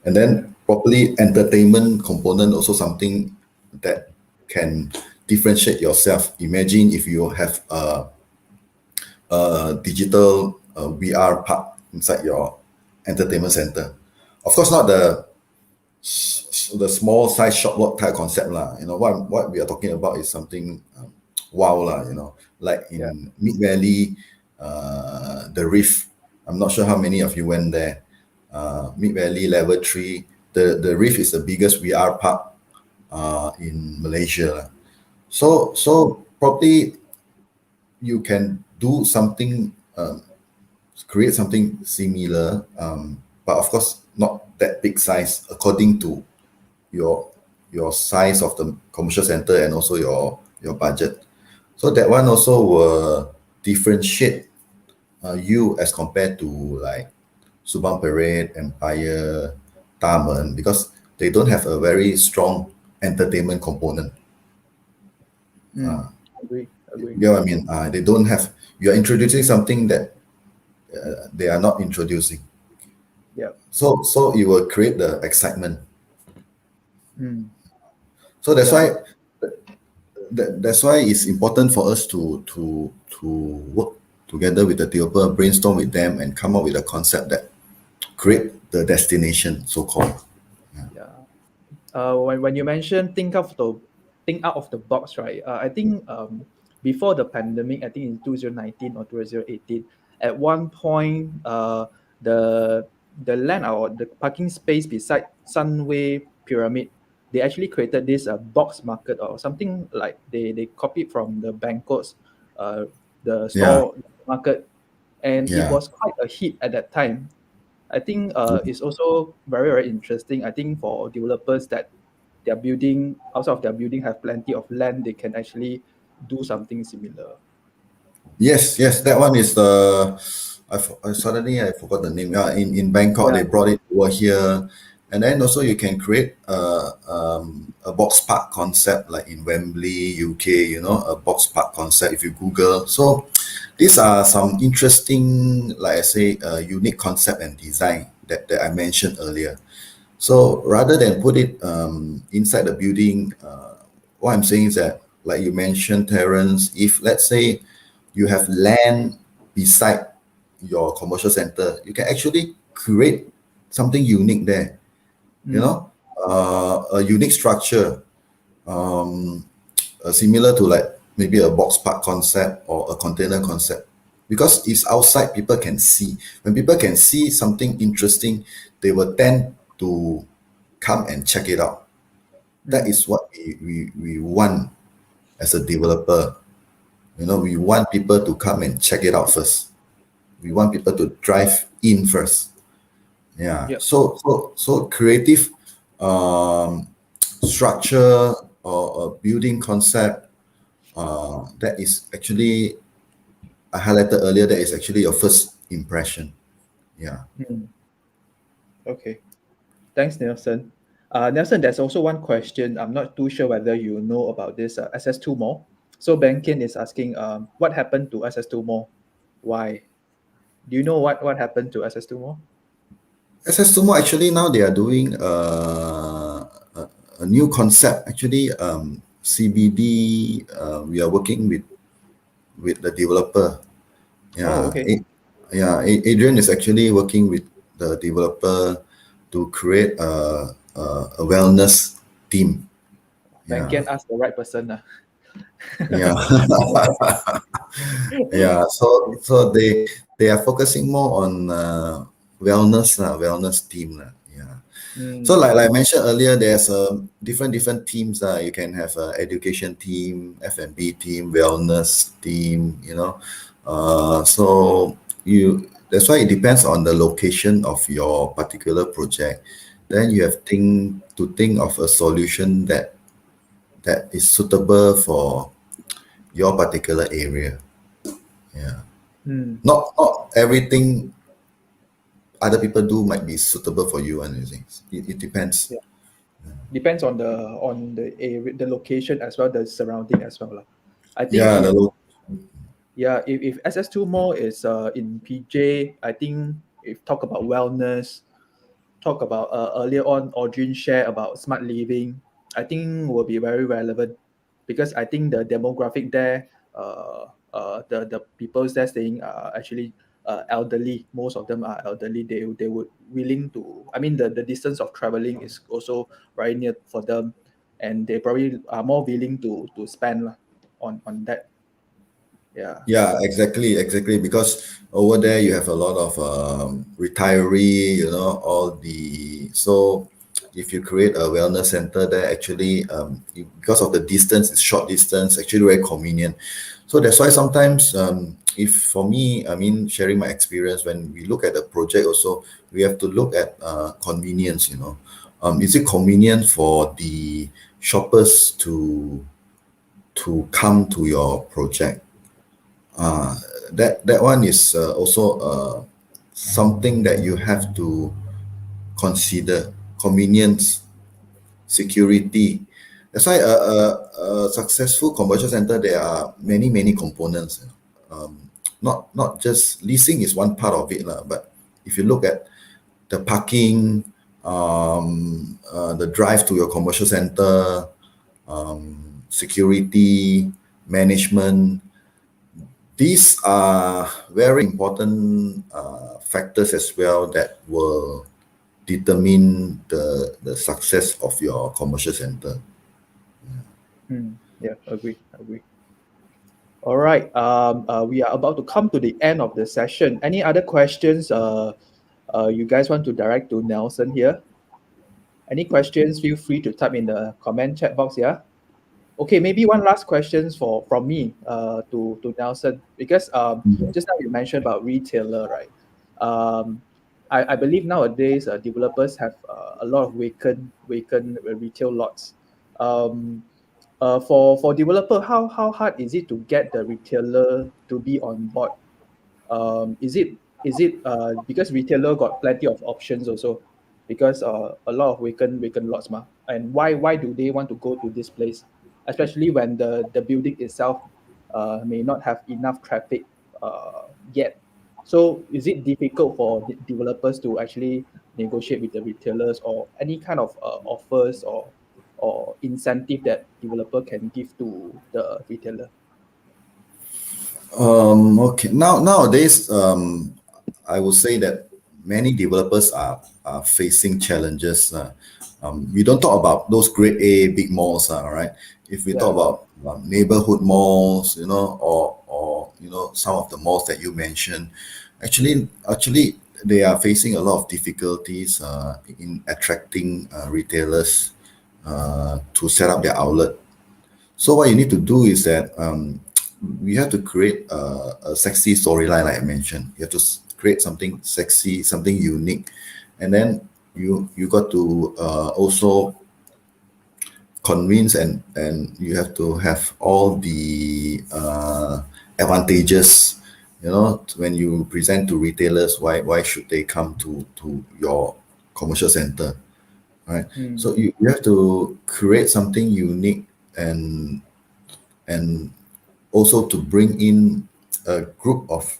Speaker 2: And then properly entertainment component also something that can differentiate yourself. Imagine if you have a digital VR part inside your entertainment center. Of course, not the the small size shop work type concept lah. What we are talking about is something wow lah. Like
Speaker 1: Yeah.
Speaker 2: in Mid Valley, the Reef. I'm not sure how many of you went there. Mid Valley Level 3. The Reef is the biggest VR park in Malaysia lah. So probably you can do something, create something similar, but of course not that big size according to your size of the commercial center and also your budget. So that one also will differentiate you as compared to like Subang Parade, Empire, Taman, because they don't have a very strong entertainment component.
Speaker 1: Agree.
Speaker 2: You know what I mean? They don't have. You are introducing something that they are not introducing.
Speaker 1: Yeah.
Speaker 2: So it will create the excitement. So that's
Speaker 1: Yeah.
Speaker 2: why that's why it's important for us to work together with the developer, brainstorm with them, and come up with a concept that create the destination, so called.
Speaker 1: Yeah. When you mention think out of the box, right? I think before the pandemic, I think in 2019 or 2018, at one point, the land or the parking space beside Sunway Pyramid, they actually created this box market or something like they copied from the Bangkok's the
Speaker 2: Yeah,
Speaker 1: store market, and it
Speaker 2: yeah.
Speaker 1: was quite a hit at that time. I think it's also very, very interesting. I think for developers that their building, outside of their building, have plenty of land, they can actually do something similar.
Speaker 2: Yes. That one is the. Suddenly I forgot the name. Yeah, in Bangkok
Speaker 1: Yeah.
Speaker 2: they brought it over here, and then also you can create a box park concept like in Wembley, UK. A box park concept if you Google. So these are some interesting, like I say, unique concept and design that I mentioned earlier. So rather than put it inside the building, what I'm saying is that, like you mentioned, Terence, if let's say you have land beside your commercial center, you can actually create something unique there.
Speaker 1: Mm.
Speaker 2: A unique structure, similar to like maybe a box park concept or a container concept, because it's outside, people can see. When people can see something interesting, they will tend to come and check it out. That
Speaker 1: Mm.
Speaker 2: is what we want as a developer. We want people to come and check it out first. We want people to drive in first. Yeah.
Speaker 1: Yep.
Speaker 2: So creative structure or a building concept, that is actually, I highlighted earlier, that is actually your first impression. Yeah.
Speaker 1: Mm. Okay. Thanks, Nelson. Nelson, there's also one question. I'm not too sure whether you know about this SS2 Mall. So Benkin is asking, what happened to SS2 Mall? Why? Do you know what happened to SS2 Mall?
Speaker 2: SS Sumo, actually now they are doing a new concept. Actually, CBD. We are working with the developer.
Speaker 1: Oh,
Speaker 2: Yeah,
Speaker 1: okay.
Speaker 2: Adrian is actually working with the developer to create a wellness team. Yeah,
Speaker 1: Benkin asked the right person.
Speaker 2: yeah, yeah. So they are focusing more on wellness team. Yeah. So
Speaker 1: Mm.
Speaker 2: like I mentioned earlier, there's different teams. You can have a education team, F&B team, wellness team. So that's why it depends on the location of your particular project. Then you have to think of a solution that is suitable for your particular area. Yeah.
Speaker 1: Mm.
Speaker 2: Not everything other people do might be suitable for you and anything. It depends.
Speaker 1: Yeah. Depends on the area, the location as well, the surrounding as well lah. I think
Speaker 2: Yeah,
Speaker 1: if SS2 Mall is in PJ, I think if talk about wellness, talk about earlier on Audrey share about smart living, I think will be very relevant because I think the demographic there, the peoples there staying actually elderly. Most of them are elderly. They would willing to. I mean, the distance of traveling is also very near for them, and they probably are more willing to spend lah on that. Yeah.
Speaker 2: Yeah, exactly. Because over there you have a lot of retiree, all the so if you create a wellness center there, actually, because of the distance, it's short distance, actually very convenient. So that's why sometimes, if for me, I mean, sharing my experience when we look at the project, also we have to look at convenience. Is it convenient for the shoppers to come to your project? uh, that one is also something that you have to consider: convenience, security. That's why a successful commercial center, there are many components. Not just leasing is one part of it lah, but if you look at the parking, the drive to your commercial center, security, management, these are very important factors as well that will determine the success of your commercial center.
Speaker 1: Yeah, agree. All right. We are about to come to the end of the session. Any other questions? You guys want to direct to Nelson here? Any questions? Feel free to type in the comment chat box. Yeah. Okay, maybe one last questions from me to Nelson, because just now you mentioned about retailer, right? Um, I believe nowadays developers have a lot of vacant retail lots. Um, for developer, how hard is it to get the retailer to be on board? Is it because retailer got plenty of options also, because a lot of vacant lots ma, and why do they want to go to this place, especially when the building itself may not have enough traffic yet. So is it difficult for developers to actually negotiate with the retailers, or any kind of offers or incentive that developer can give to the retailer?
Speaker 2: Okay. Nowadays, I would say that many developers are facing challenges. We don't talk about those grade A big malls, right? If we talk
Speaker 1: Yeah.
Speaker 2: about neighborhood malls, or some of the malls that you mentioned, actually they are facing a lot of difficulties in attracting retailers to set up their outlet. So what you need to do is that we have to create a sexy storyline, like I mentioned. You have to create something sexy, something unique, and then you got to also convince, and you have to have all the advantages. When you present to retailers, why should they come to your commercial center, right?
Speaker 1: Mm.
Speaker 2: So you have to create something unique, and also to bring in a group of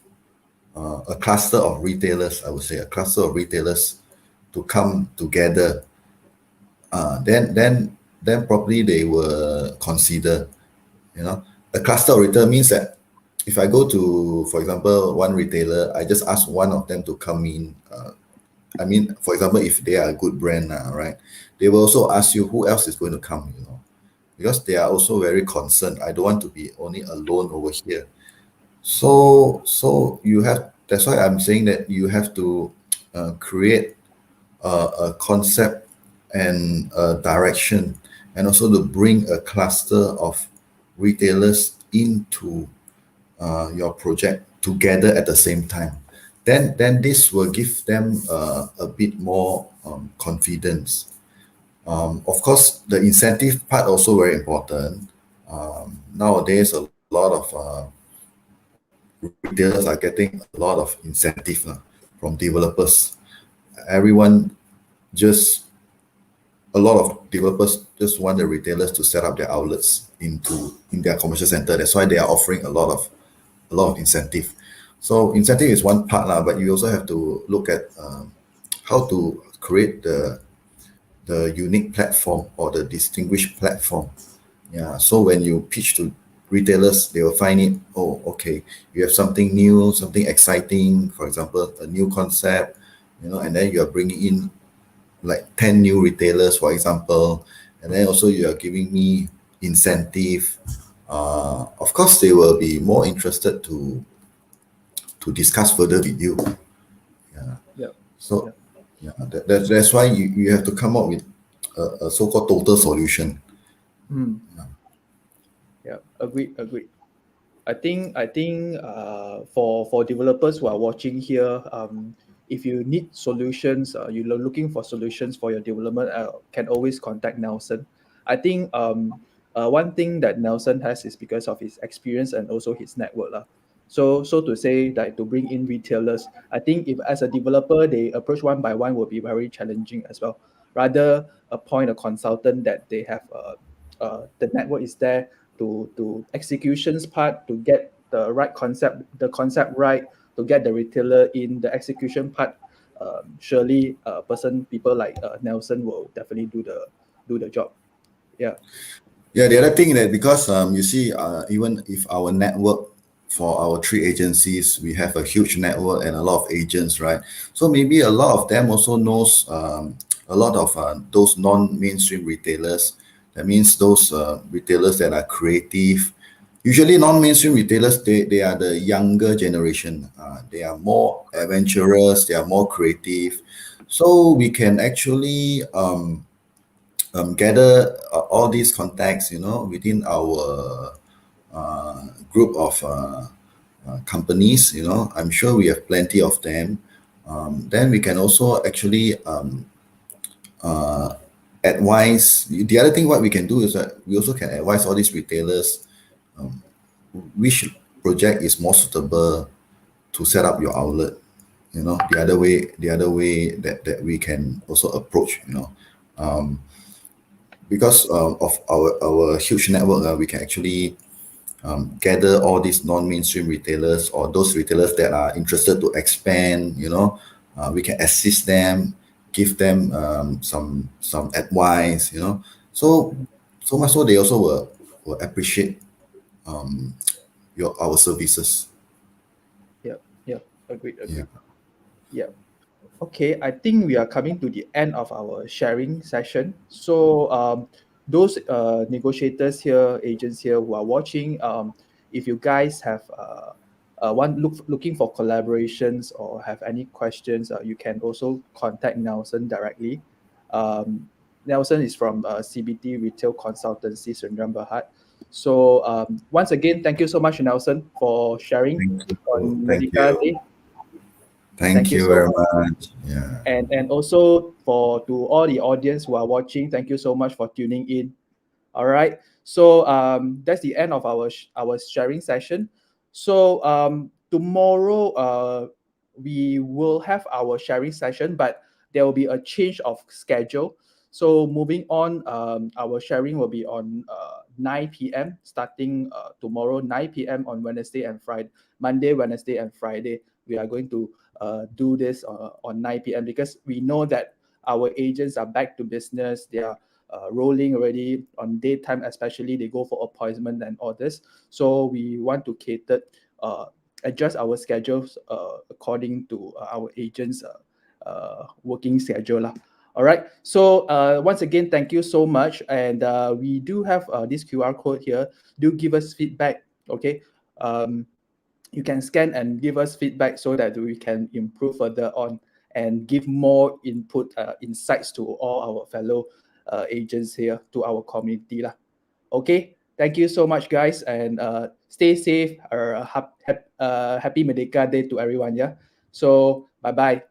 Speaker 2: a cluster of retailers. I would say a cluster of retailers to come together. Then probably they will consider. A cluster of retailer means that if I go to, for example, one retailer, I just ask one of them to come in. I mean, for example, if they are a good brand, right, they will also ask you who else is going to come. Because they are also very concerned. I don't want to be only alone over here. So you have. That's why I'm saying that you have to create a concept and a direction, and also to bring a cluster of retailers into your project together at the same time. Then this will give them a bit more confidence. Of course, the incentive part also very important. Nowadays, a lot of retailers are getting a lot of incentive from developers. Everyone just A lot of developers just want the retailers to set up their outlets in their commercial center. That's why they are offering a lot of incentive. So incentive is one part lah, but you also have to look at how to create the unique platform or the distinguished platform. Yeah. So when you pitch to retailers, they will find it, oh, okay, you have something new, something exciting, for example, a new concept, and then you are bringing in like 10 new retailers, for example, and then also you are giving me incentive. Of course, they will be more interested to discuss further with you. Yeah.
Speaker 1: Yeah.
Speaker 2: So,
Speaker 1: Yeah.
Speaker 2: yeah, that's why you have to come up with a so-called total solution.
Speaker 1: Mm. Yeah. Agreed. Agreed. I think for developers who are watching here, if you need solutions, you're looking for solutions for your development, can always contact Nelson. I think one thing that Nelson has is because of his experience and also his network lah. So to say that to bring in retailers, I think if as a developer they approach one by one will be very challenging as well. Rather appoint a consultant that they have the network is there to executions part to get the concept right, to get the retailer in the execution part. Surely people like Nelson will definitely do the job. Yeah.
Speaker 2: Yeah, the other thing that because you see, even if our network for our three agencies, we have a huge network and a lot of agents, right? So maybe a lot of them also knows a lot of those non-mainstream retailers. That means those retailers that are creative. Usually, non-mainstream retailers they are the younger generation. They are more adventurous. They are more creative. So we can actually gather all these contacts, within our group of companies. I'm sure we have plenty of them. Then we can also actually advise. The other thing what we can do is that we also can advise all these retailers which project is more suitable to set up your outlet. The other way that we can also approach. Because of our huge network, we can actually gather all these non-mainstream retailers or those retailers that are interested to expand. We can assist them, give them some advice. So
Speaker 1: Mhm.
Speaker 2: so much so they also will appreciate our services.
Speaker 1: Yeah. Yeah. Agreed.
Speaker 2: Yeah.
Speaker 1: Agreed. Yeah. Okay, I think we are coming to the end of our sharing session. So, those negotiators here, agents here who are watching, if you guys have looking for collaborations or have any questions, you can also contact Nelson directly. Nelson is from CBT Retail Consultancy, Sundram Berhad. So, once again, thank you so much, Nelson, for sharing
Speaker 2: Thank you.
Speaker 1: on
Speaker 2: Thank
Speaker 1: Medica
Speaker 2: you.
Speaker 1: Day. Thank
Speaker 2: Thank
Speaker 1: you
Speaker 2: you
Speaker 1: so
Speaker 2: very
Speaker 1: much.
Speaker 2: much. Yeah.
Speaker 1: And also for to all the audience who are watching, thank you so much for tuning in. All right. So that's the end of our sharing session. So tomorrow we will have our sharing session, but there will be a change of schedule. So moving on, our sharing will be on 9 p.m. starting tomorrow 9 p.m. on Wednesday and Friday, Monday, Wednesday, and Friday. We are going to do this on 9 p.m. because we know that our agents are back to business. They are rolling already on daytime, especially they go for appointment and all this. So we want to cater, adjust our schedules according to our agents' working schedule lah. All right. So once again, thank you so much. And we do have this QR code here. Do give us feedback. Okay. Um, you can scan and give us feedback so that we can improve further on and give more insights to all our fellow agents here to our community lah. Okay, thank you so much, guys, and stay safe. Happy Merdeka Day to everyone. Yeah. So bye bye.